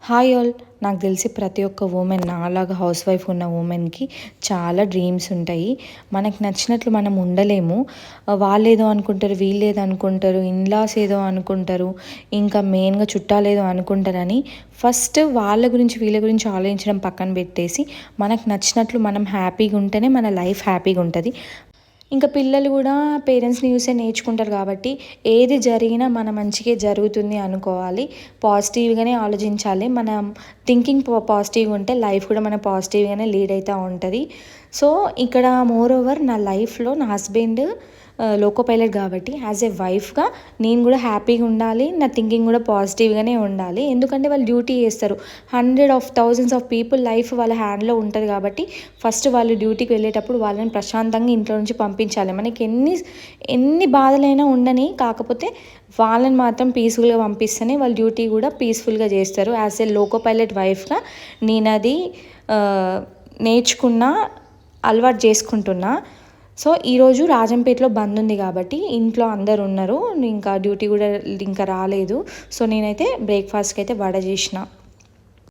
Hi all. నాకు తెలిసి ప్రతి ఒక్క ఉమెన్ నాలాగా హౌస్ వైఫ్ ఉన్న ఉమెన్కి చాలా డ్రీమ్స్ ఉంటాయి. మనకు నచ్చినట్లు మనం ఉండలేము. వాళ్ళు ఏదో అనుకుంటారు, వీళ్ళు ఏదో అనుకుంటారు, ఇన్లాస్ ఏదో అనుకుంటారు, ఇంకా మెయిన్గా చుట్టాలు ఏదో అనుకుంటారని ఫస్ట్ వాళ్ళ గురించి వీళ్ళ గురించి ఆలోచించడం పక్కన పెట్టేసి మనకు నచ్చినట్లు మనం హ్యాపీగా ఉంటేనే మన లైఫ్ హ్యాపీగా ఉంటుంది. ఇంకా పిల్లలు కూడా పేరెంట్స్ని చూసే నేర్చుకుంటారు కాబట్టి ఏది జరిగినా మన మంచిగా జరుగుతుంది అనుకోవాలి. పాజిటివ్గానే ఆలోచించాలి. మనం థింకింగ్ పాజిటివ్గా ఉంటే లైఫ్ కూడా మన పాజిటివ్గానే లీడ్ అవుతూ ఉంటుంది. సో ఇక్కడ మోర్ ఓవర్ నా లైఫ్లో నా హస్బెండ్ లోకో పైలట్ కాబట్టి యాజ్ ఏ వైఫ్గా నేను కూడా హ్యాపీగా ఉండాలి. నా థింకింగ్ కూడా పాజిటివ్గానే ఉండాలి. ఎందుకంటే వాళ్ళు డ్యూటీ చేస్తారు. 100,000 ఆఫ్ పీపుల్ లైఫ్ వాళ్ళ హ్యాండ్లో ఉంటుంది కాబట్టి ఫస్ట్ వాళ్ళు డ్యూటీకి వెళ్ళేటప్పుడు వాళ్ళని ప్రశాంతంగా ఇంట్లో నుంచి పంపించాలి. మనకి ఎన్ని బాధలైనా ఉండని, కాకపోతే వాళ్ళని మాత్రం పీస్ఫుల్గా పంపిస్తేనే వాళ్ళ డ్యూటీ కూడా పీస్ఫుల్గా చేస్తారు. యాజ్ ఏ లోకో పైలట్ వైఫ్గా నేను అది నేర్చుకున్న, అలవాటు చేసుకుంటున్నా. సో ఈరోజు రాజంపేటలో బంద్ ఉంది కాబట్టి ఇంట్లో అందరు ఉన్నారు. ఇంకా డ్యూటీ కూడా ఇంకా రాలేదు. సో నేనైతే బ్రేక్ఫాస్ట్కి అయితే వడ చేసిన.